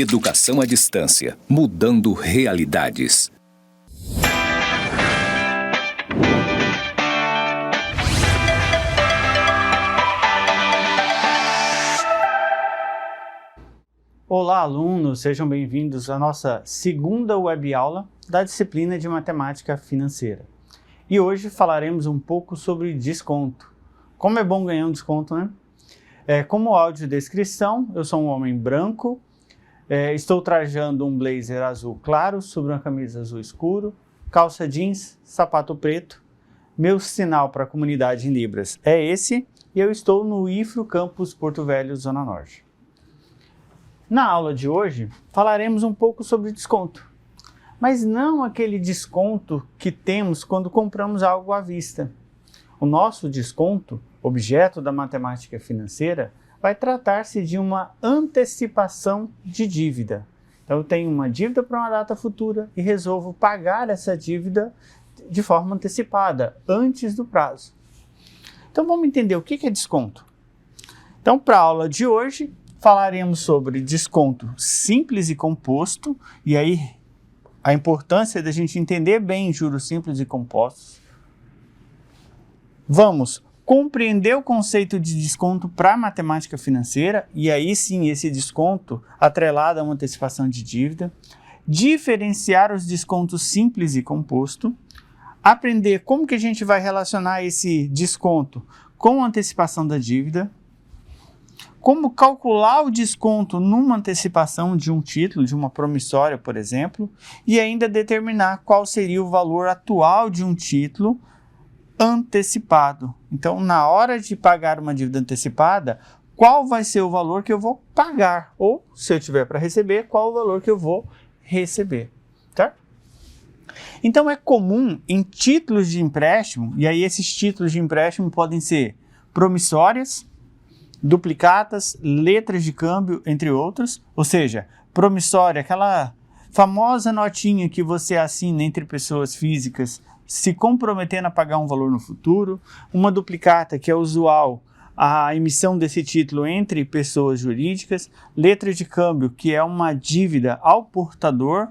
Educação à distância, mudando realidades. Olá, alunos! Sejam bem-vindos à nossa segunda web-aula da disciplina de Matemática Financeira. E hoje falaremos um pouco sobre desconto. Como é bom ganhar um desconto, né? Como audiodescrição, eu sou um homem branco, estou trajando um blazer azul claro sobre uma camisa azul escuro, calça jeans, sapato preto. Meu sinal para a comunidade em Libras é esse e eu estou no IFRO Campus Porto Velho, Zona Norte. Na aula de hoje, falaremos um pouco sobre desconto, mas não aquele desconto que temos quando compramos algo à vista. O nosso desconto, objeto da matemática financeira, vai tratar-se de uma antecipação de dívida. Então, eu tenho uma dívida para uma data futura e resolvo pagar essa dívida de forma antecipada, antes do prazo. Então, vamos entender o que é desconto. Então, para a aula de hoje, falaremos sobre desconto simples e composto, e aí a importância da gente entender bem juros simples e compostos. Vamos compreender o conceito de desconto para a matemática financeira, e aí sim esse desconto atrelado a uma antecipação de dívida, diferenciar os descontos simples e composto, aprender como que a gente vai relacionar esse desconto com a antecipação da dívida, como calcular o desconto numa antecipação de um título, de uma promissória, por exemplo, e ainda determinar qual seria o valor atual de um título antecipado. Então, na hora de pagar uma dívida antecipada, qual vai ser o valor que eu vou pagar? Ou, se eu tiver para receber, qual o valor que eu vou receber? Certo? Então, é comum em títulos de empréstimo, e aí esses títulos de empréstimo podem ser promissórias, duplicatas, letras de câmbio, entre outros. Ou seja, promissória, aquela famosa notinha que você assina entre pessoas físicas se comprometendo a pagar um valor no futuro. Uma duplicata, que é usual a emissão desse título entre pessoas jurídicas. Letra de câmbio, que é uma dívida ao portador.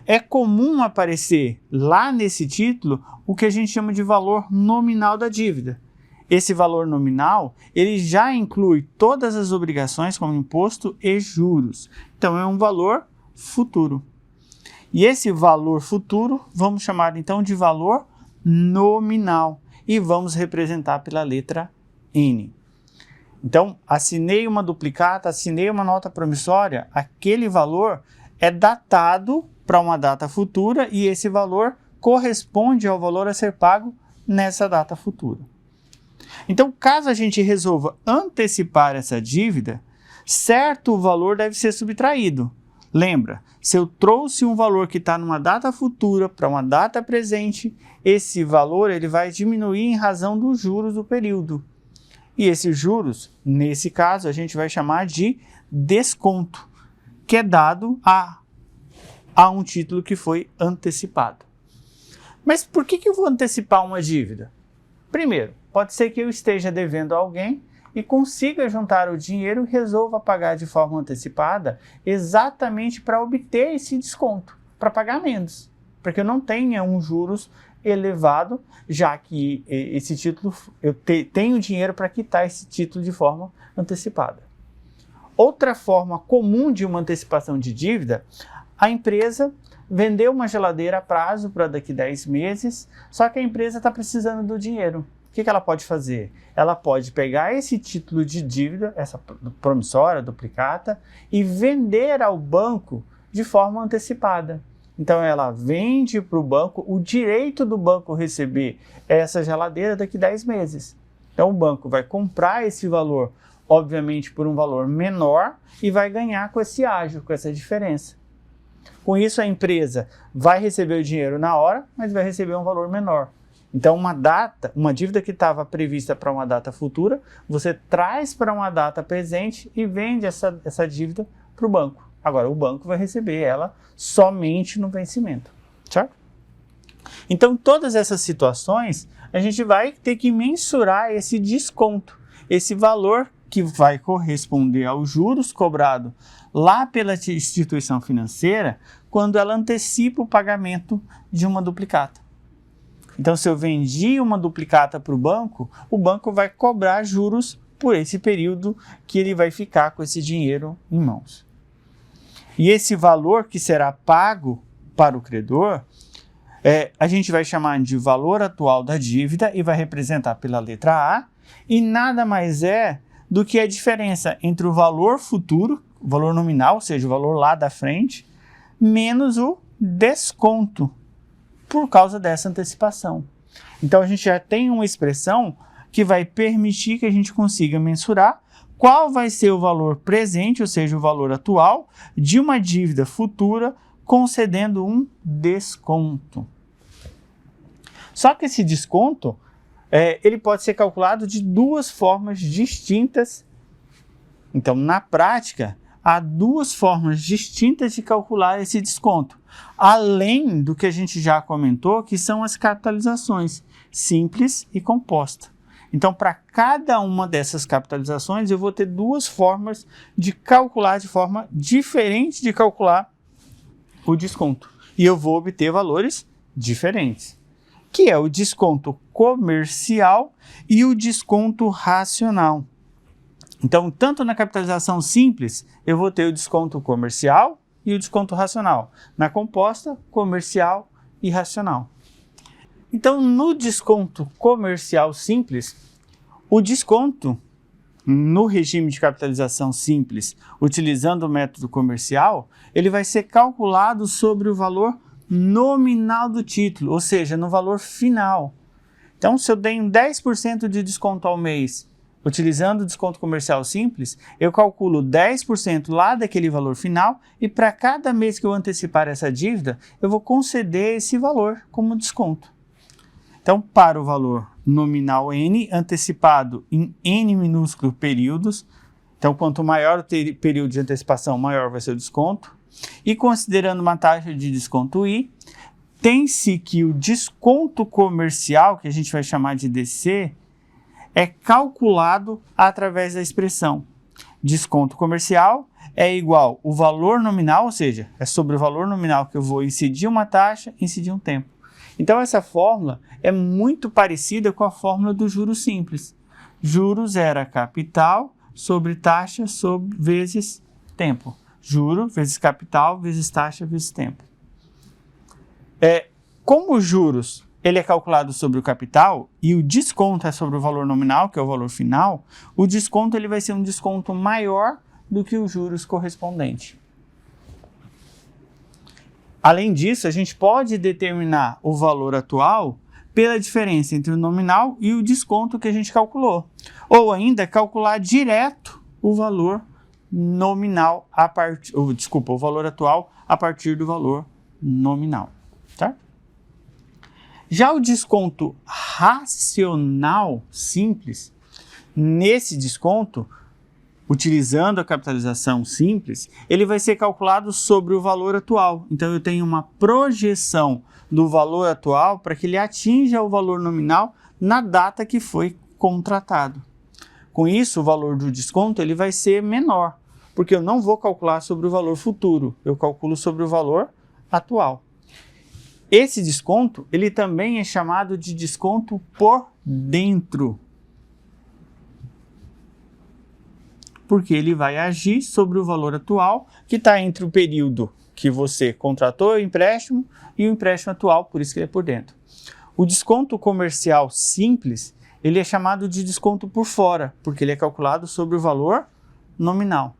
É comum aparecer lá nesse título o que a gente chama de valor nominal da dívida. Esse valor nominal, ele já inclui todas as obrigações como imposto e juros. Então, é um valor futuro. E esse valor futuro, vamos chamar então de valor nominal. E vamos representar pela letra N. Então, assinei uma duplicata, assinei uma nota promissória, aquele valor é datado para uma data futura e esse valor corresponde ao valor a ser pago nessa data futura. Então, caso a gente resolva antecipar essa dívida, certo valor deve ser subtraído. Lembra, se eu trouxe um valor que está numa data futura para uma data presente, esse valor ele vai diminuir em razão dos juros do período. E esses juros, nesse caso, a gente vai chamar de desconto, que é dado a um título que foi antecipado. Mas por que eu vou antecipar uma dívida? Primeiro, pode ser que eu esteja devendo a alguém e consiga juntar o dinheiro e resolva pagar de forma antecipada exatamente para obter esse desconto, para pagar menos, porque eu não tenha um juros elevado, já que esse título, eu tenho dinheiro para quitar esse título de forma antecipada. Outra forma comum de uma antecipação de dívida, a empresa vendeu uma geladeira a prazo para daqui 10 meses, só que a empresa está precisando do dinheiro. O que ela pode fazer? Ela pode pegar esse título de dívida, essa promissória, duplicata, e vender ao banco de forma antecipada. Então, ela vende para o banco o direito do banco receber essa geladeira daqui 10 meses. Então, o banco vai comprar esse valor, obviamente, por um valor menor e vai ganhar com esse ágio, com essa diferença. Com isso, a empresa vai receber o dinheiro na hora, mas vai receber um valor menor. Então, uma dívida que estava prevista para uma data futura, você traz para uma data presente e vende essa dívida para o banco. Agora, o banco vai receber ela somente no vencimento, certo? Então, em todas essas situações, a gente vai ter que mensurar esse desconto, esse valor que vai corresponder aos juros cobrados lá pela instituição financeira quando ela antecipa o pagamento de uma duplicata. Então, se eu vendi uma duplicata para o banco vai cobrar juros por esse período que ele vai ficar com esse dinheiro em mãos. E esse valor que será pago para o credor, a gente vai chamar de valor atual da dívida e vai representar pela letra A, e nada mais é do que a diferença entre o valor futuro, o valor nominal, ou seja, o valor lá da frente, menos o desconto por causa dessa antecipação. Então a gente já tem uma expressão que vai permitir que a gente consiga mensurar qual vai ser o valor presente, ou seja, o valor atual, de uma dívida futura, concedendo um desconto. Só que esse desconto, ele pode ser calculado de duas formas distintas. Então, na prática, há duas formas distintas de calcular esse desconto, além do que a gente já comentou, que são as capitalizações simples e composta. Então, para cada uma dessas capitalizações, eu vou ter duas formas de calcular, de forma diferente de calcular o desconto. E eu vou obter valores diferentes, que é o desconto comercial e o desconto racional. Então, tanto na capitalização simples, eu vou ter o desconto comercial e o desconto racional. Na composta, comercial e racional. Então, no desconto comercial simples, o desconto no regime de capitalização simples, utilizando o método comercial, ele vai ser calculado sobre o valor nominal do título, ou seja, no valor final. Então, se eu tenho 10% de desconto ao mês, utilizando o desconto comercial simples, eu calculo 10% lá daquele valor final e para cada mês que eu antecipar essa dívida, eu vou conceder esse valor como desconto. Então, para o valor nominal N, antecipado em N minúsculos períodos, então quanto maior o período de antecipação, maior vai ser o desconto. E considerando uma taxa de desconto I, tem-se que o desconto comercial, que a gente vai chamar de DC, é calculado através da expressão desconto comercial é igual o valor nominal, ou seja, é sobre o valor nominal que eu vou incidir uma taxa, incidir um tempo. Então essa fórmula é muito parecida com a fórmula do juros simples. Juros era capital sobre taxa vezes tempo. Juro vezes capital vezes taxa vezes tempo. Como os juros ele é calculado sobre o capital e o desconto é sobre o valor nominal, que é o valor final, o desconto ele vai ser um desconto maior do que os juros correspondente. Além disso, a gente pode determinar o valor atual pela diferença entre o nominal e o desconto que a gente calculou. Ou ainda calcular direto o valor nominal o valor atual a partir do valor nominal, tá? Já o desconto racional simples, nesse desconto, utilizando a capitalização simples, ele vai ser calculado sobre o valor atual. Então, eu tenho uma projeção do valor atual para que ele atinja o valor nominal na data que foi contratado. Com isso, o valor do desconto ele vai ser menor, porque eu não vou calcular sobre o valor futuro, eu calculo sobre o valor atual. Esse desconto, ele também é chamado de desconto por dentro, porque ele vai agir sobre o valor atual, que está entre o período que você contratou o empréstimo e o empréstimo atual, por isso que ele é por dentro. O desconto comercial simples, ele é chamado de desconto por fora, porque ele é calculado sobre o valor nominal.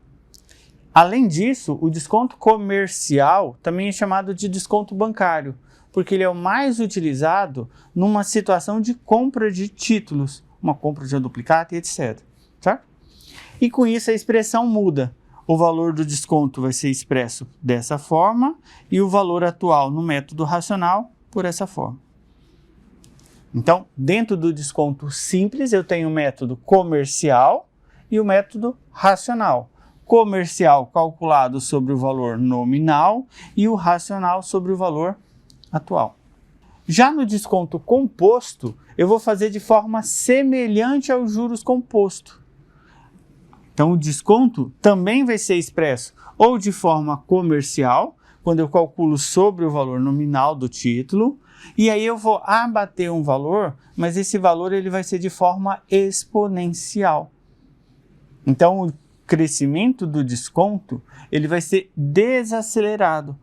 Além disso, o desconto comercial também é chamado de desconto bancário, porque ele é o mais utilizado numa situação de compra de títulos, uma compra de uma duplicata e etc. Certo? E com isso a expressão muda. O valor do desconto vai ser expresso dessa forma e o valor atual no método racional por essa forma. Então, dentro do desconto simples, eu tenho o método comercial e o método racional. Comercial calculado sobre o valor nominal e o racional sobre o valor atual. Já no desconto composto, eu vou fazer de forma semelhante aos juros compostos. Então, o desconto também vai ser expresso ou de forma comercial, quando eu calculo sobre o valor nominal do título, e aí eu vou abater um valor, mas esse valor ele vai ser de forma exponencial. Então, o crescimento do desconto ele vai ser desacelerado.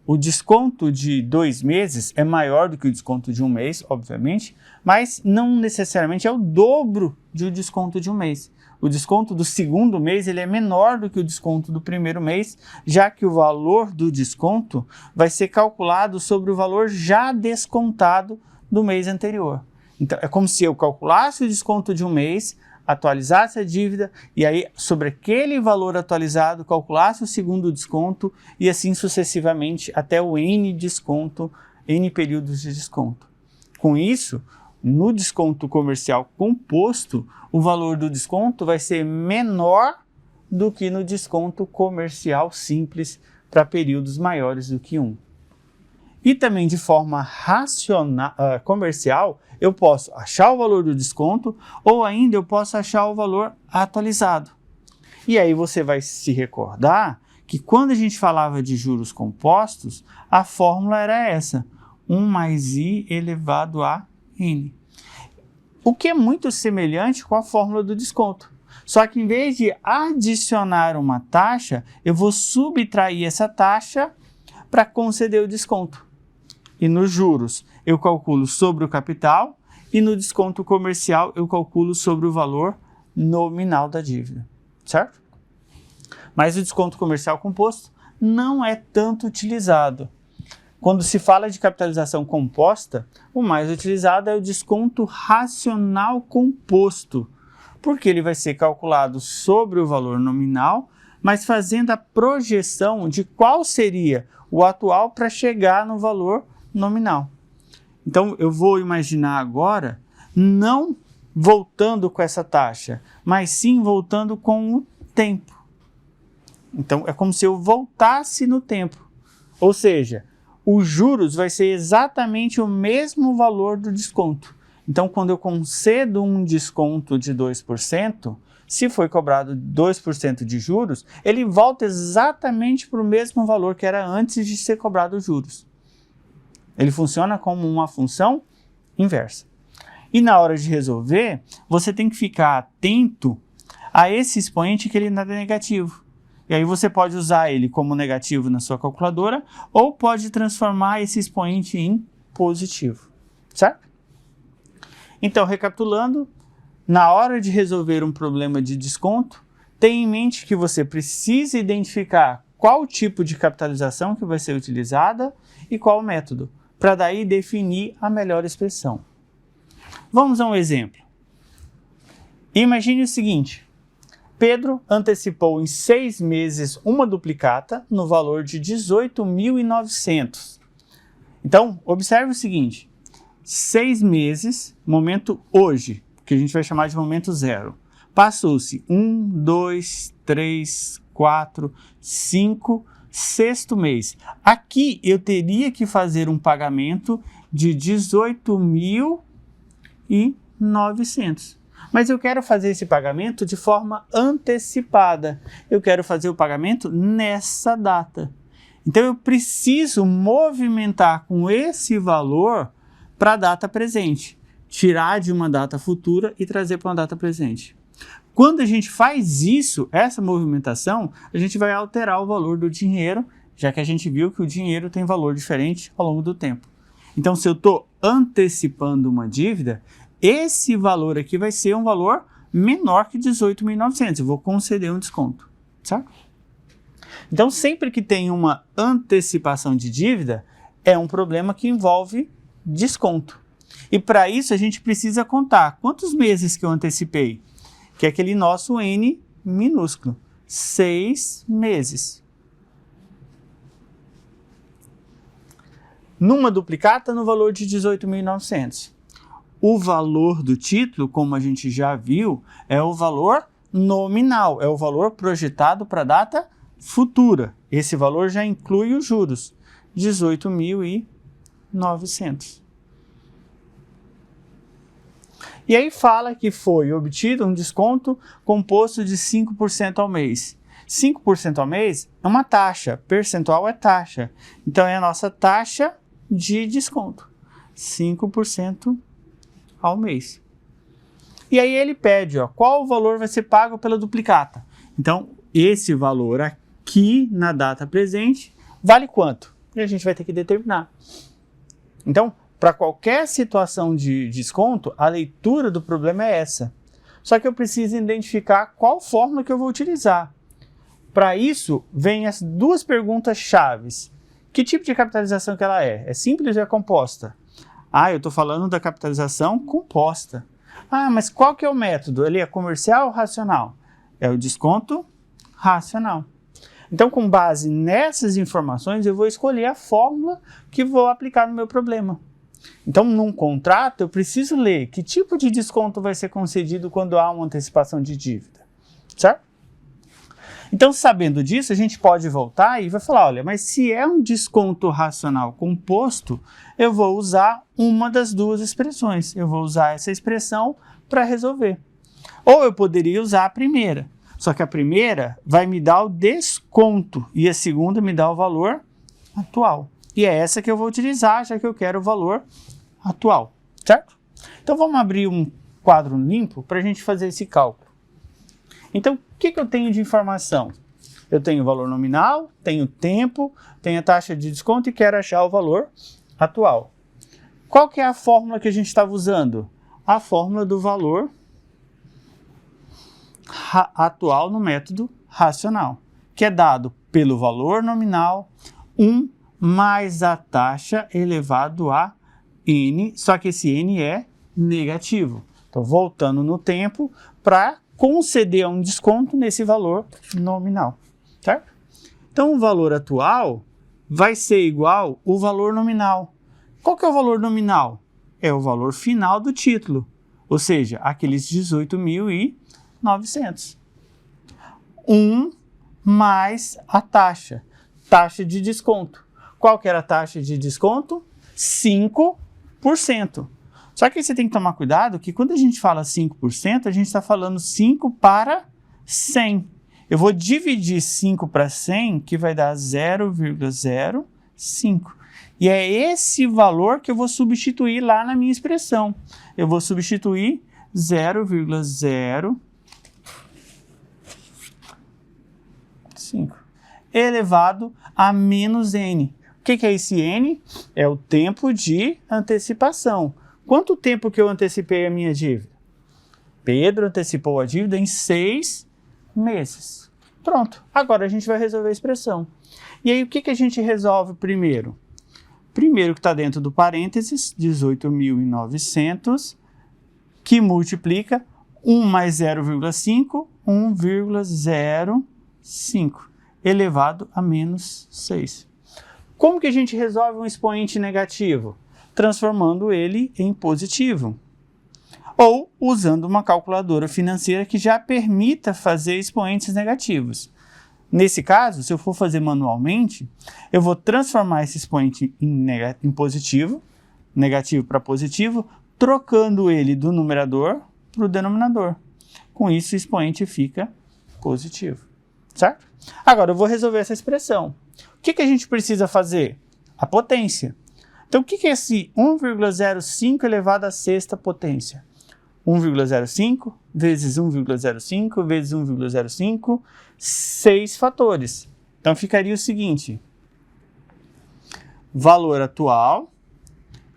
O desconto de 2 meses é maior do que o desconto de 1 mês, obviamente, mas não necessariamente é o dobro do desconto de 1 mês. O desconto do segundo mês ele é menor do que o desconto do primeiro mês, já que o valor do desconto vai ser calculado sobre o valor já descontado do mês anterior. Então, é como se eu calculasse o desconto de 1 mês, atualizasse a dívida e aí sobre aquele valor atualizado calculasse o segundo desconto e assim sucessivamente até o N desconto, N períodos de desconto. Com isso, no desconto comercial composto, o valor do desconto vai ser menor do que no desconto comercial simples para períodos maiores do que 1. E também de forma racional, comercial, eu posso achar o valor do desconto ou ainda eu posso achar o valor atualizado. E aí você vai se recordar que quando a gente falava de juros compostos, a fórmula era essa, 1 mais I elevado a N. O que é muito semelhante com a fórmula do desconto. Só que em vez de adicionar uma taxa, eu vou subtrair essa taxa para conceder o desconto. E nos juros eu calculo sobre o capital e no desconto comercial eu calculo sobre o valor nominal da dívida, certo? Mas o desconto comercial composto não é tanto utilizado. Quando se fala de capitalização composta, o mais utilizado é o desconto racional composto, porque ele vai ser calculado sobre o valor nominal, mas fazendo a projeção de qual seria o atual para chegar no valor nominal. Então, eu vou imaginar agora não voltando com essa taxa, mas sim voltando com o tempo. Então, é como se eu voltasse no tempo. Ou seja, os juros vai ser exatamente o mesmo valor do desconto. Então, quando eu concedo um desconto de 2%, se foi cobrado 2% de juros, ele volta exatamente para o mesmo valor que era antes de ser cobrado os juros. Ele funciona como uma função inversa. E na hora de resolver, você tem que ficar atento a esse expoente que ele ainda é negativo. E aí você pode usar ele como negativo na sua calculadora ou pode transformar esse expoente em positivo, certo? Então, recapitulando, na hora de resolver um problema de desconto, tenha em mente que você precisa identificar qual tipo de capitalização que vai ser utilizada e qual método, para daí definir a melhor expressão. Vamos a um exemplo. Imagine o seguinte: Pedro antecipou em 6 meses uma duplicata no valor de 18.900. Então, observe o seguinte, 6 meses, momento hoje, que a gente vai chamar de momento zero. Passou-se 1, 2, 3, 4, 5, sexto mês. Aqui eu teria que fazer um pagamento de 18.900. Mas eu quero fazer esse pagamento de forma antecipada. Eu quero fazer o pagamento nessa data. Então eu preciso movimentar com esse valor para a data presente. Tirar de uma data futura e trazer para uma data presente. Quando a gente faz isso, essa movimentação, a gente vai alterar o valor do dinheiro, já que a gente viu que o dinheiro tem valor diferente ao longo do tempo. Então, se eu estou antecipando uma dívida, esse valor aqui vai ser um valor menor que 18.900. Eu vou conceder um desconto, certo? Então, sempre que tem uma antecipação de dívida, é um problema que envolve desconto. E para isso, a gente precisa contar quantos meses que eu antecipei, que é aquele nosso N minúsculo. 6 meses. Numa duplicata, no valor de 18.900. O valor do título, como a gente já viu, é o valor nominal, é o valor projetado para a data futura. Esse valor já inclui os juros, 18.900. E aí fala que foi obtido um desconto composto de 5% ao mês. 5% ao mês é uma taxa, percentual é taxa. Então é a nossa taxa de desconto. 5% ao mês. E aí ele pede, qual o valor vai ser pago pela duplicata. Então, esse valor aqui na data presente vale quanto? E a gente vai ter que determinar. Então, para qualquer situação de desconto, a leitura do problema é essa. Só que eu preciso identificar qual fórmula que eu vou utilizar. Para isso, vem as duas perguntas chaves. Que tipo de capitalização que ela é? É simples ou é composta? Eu estou falando da capitalização composta. Mas qual que é o método? Ele é comercial ou racional? É o desconto racional. Então, com base nessas informações, eu vou escolher a fórmula que vou aplicar no meu problema. Então, num contrato, eu preciso ler que tipo de desconto vai ser concedido quando há uma antecipação de dívida, certo? Então, sabendo disso, a gente pode voltar e vai falar, olha, mas se é um desconto racional composto, eu vou usar uma das duas expressões. Eu vou usar essa expressão para resolver. Ou eu poderia usar a primeira, só que a primeira vai me dar o desconto e a segunda me dá o valor atual. E é essa que eu vou utilizar, já que eu quero o valor atual, certo? Então, vamos abrir um quadro limpo para a gente fazer esse cálculo. Então, o que eu tenho de informação? Eu tenho o valor nominal, tenho o tempo, tenho a taxa de desconto e quero achar o valor atual. Qual que é a fórmula que a gente estava usando? A fórmula do valor atual no método racional, que é dado pelo valor nominal 1 mais a taxa elevado a n, só que esse n é negativo. Então, voltando no tempo para conceder um desconto nesse valor nominal, certo? Então, o valor atual vai ser igual ao valor nominal. Qual que é o valor nominal? É o valor final do título, ou seja, aqueles 18.900. 1 mais a taxa de desconto. Qual que era a taxa de desconto? 5%. Só que você tem que tomar cuidado que quando a gente fala 5%, a gente está falando 5 para 100. Eu vou dividir 5 para 100, que vai dar 0,05. E é esse valor que eu vou substituir lá na minha expressão. Eu vou substituir 0,05 elevado a menos n. O que é esse n? É o tempo de antecipação. Quanto tempo que eu antecipei a minha dívida? Pedro antecipou a dívida em 6 meses. Pronto, agora a gente vai resolver a expressão. E aí, o que a gente resolve primeiro? Primeiro que está dentro do parênteses, 18.900, que multiplica 1 mais 0,5, 1,05, elevado a menos 6. Como que a gente resolve um expoente negativo? Transformando ele em positivo. Ou usando uma calculadora financeira que já permita fazer expoentes negativos. Nesse caso, se eu for fazer manualmente, eu vou transformar esse expoente em positivo, negativo para positivo, trocando ele do numerador para o denominador. Com isso, o expoente fica positivo, certo? Agora, eu vou resolver essa expressão. O que a gente precisa fazer? A potência. Então, o que é esse 1,05 elevado à sexta potência? 1,05 vezes 1,05 vezes 1,05, 6 fatores. Então, ficaria o seguinte: valor atual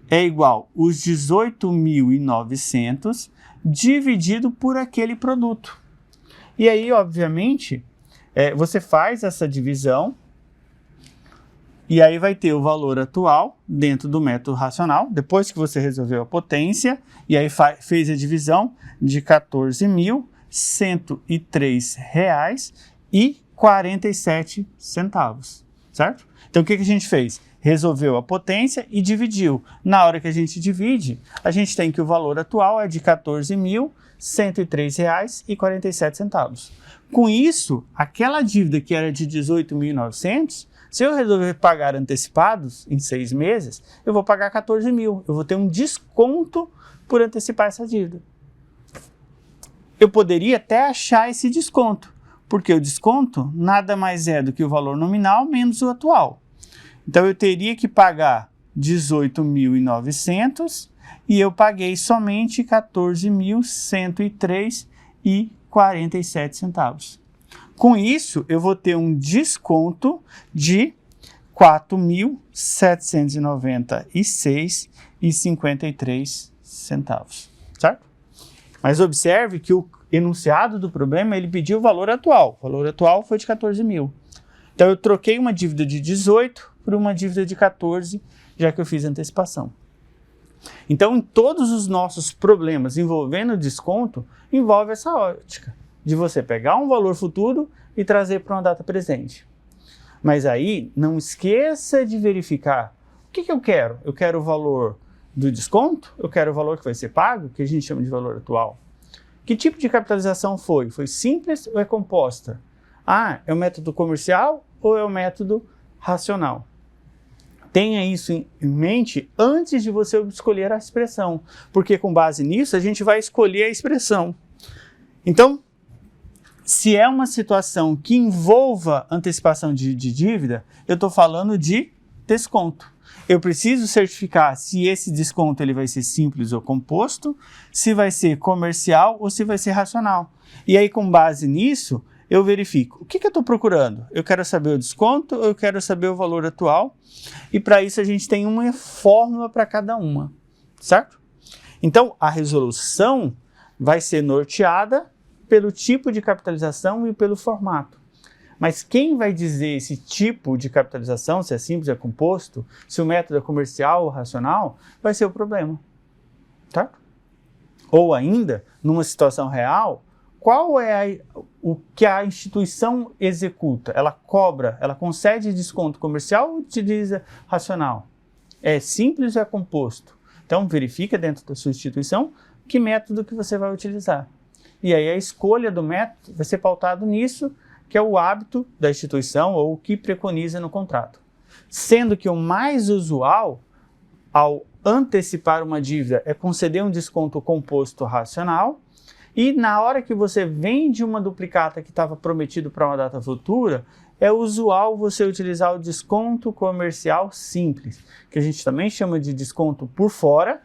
é igual aos 18.900 dividido por aquele produto. E aí, obviamente, você faz essa divisão e aí vai ter o valor atual dentro do método racional, depois que você resolveu a potência, e aí fez a divisão de R$ 14.103,47, certo? Então, o que a gente fez? Resolveu a potência e dividiu. Na hora que a gente divide, a gente tem que o valor atual é de R$ 14.103,47. Com isso, aquela dívida que era de 18.900, se eu resolver pagar antecipados em 6 meses, eu vou pagar 14 mil. Eu vou ter um desconto por antecipar essa dívida. eu poderia até achar esse desconto, porque o desconto nada mais é do que o valor nominal menos o atual. Então, eu teria que pagar 18.900 e eu paguei somente 14.103,47 Com isso, eu vou ter um desconto de 4.796,53 certo? Mas observe que o enunciado do problema, ele pediu o valor atual. O valor atual foi de 14 mil. Então, eu troquei uma dívida de 18 por uma dívida de 14, já que eu fiz antecipação. Então, em todos os nossos problemas envolvendo desconto, envolve essa ótica de você pegar um valor futuro e trazer para uma data presente. Mas aí, não esqueça de verificar o que eu quero. Eu quero o valor do desconto? Eu quero o valor que vai ser pago, que a gente chama de valor atual. Que tipo de capitalização foi? Foi simples ou é composta? Ah, é o método comercial ou é o método racional? Tenha isso em mente antes de você escolher a expressão, porque com base nisso a gente vai escolher a expressão. Então, se é uma situação que envolva antecipação de dívida, eu estou falando de desconto. Eu preciso certificar se esse desconto ele vai ser simples ou composto, se vai ser comercial ou se vai ser racional. E aí, com base nisso, eu verifico. O que eu estou procurando? Eu quero saber o desconto ou eu quero saber o valor atual? E para isso a gente tem uma fórmula para cada uma, certo? Então, a resolução vai ser norteada pelo tipo de capitalização e pelo formato. Mas quem vai dizer esse tipo de capitalização, se é simples ou é composto, se o método é comercial ou racional, vai ser o problema, certo? Ou ainda, numa situação real, qual é o que a instituição executa? Ela cobra, ela concede desconto comercial ou utiliza racional? É simples ou é composto? Então, verifica dentro da sua instituição que método que você vai utilizar. E aí a escolha do método vai ser pautado nisso, que é o hábito da instituição ou o que preconiza no contrato. Sendo que o mais usual, ao antecipar uma dívida, é conceder um desconto composto racional, e na hora que você vende uma duplicata que estava prometido para uma data futura, é usual você utilizar o desconto comercial simples, que a gente também chama de desconto por fora,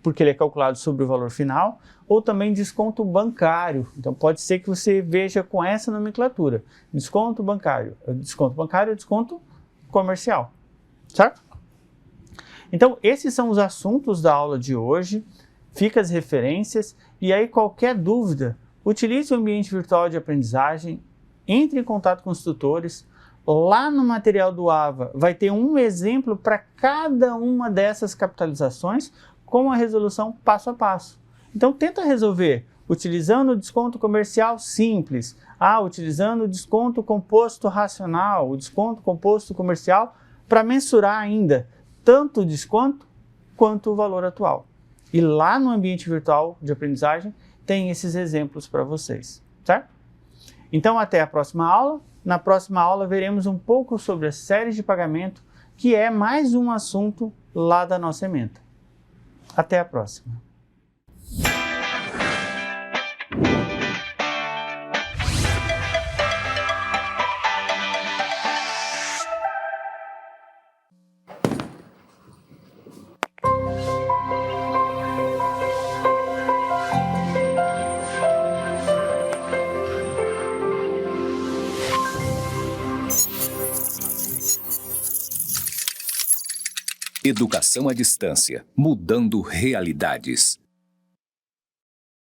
porque ele é calculado sobre o valor final, ou também desconto bancário. Então pode ser que você veja com essa nomenclatura. Desconto bancário é desconto comercial, certo? Então esses são os assuntos da aula de hoje. Fica as referências e aí qualquer dúvida, utilize o ambiente virtual de aprendizagem, entre em contato com os tutores. Lá no material do AVA vai ter um exemplo para cada uma dessas capitalizações com a resolução passo a passo. Então tenta resolver utilizando o desconto comercial simples, utilizando o desconto composto racional, o desconto composto comercial, para mensurar ainda tanto o desconto quanto o valor atual. E lá no ambiente virtual de aprendizagem tem esses exemplos para vocês, certo? Então até a próxima aula. Na próxima aula veremos um pouco sobre as séries de pagamento, que é mais um assunto lá da nossa ementa. Até a próxima. Educação à distância, mudando realidades.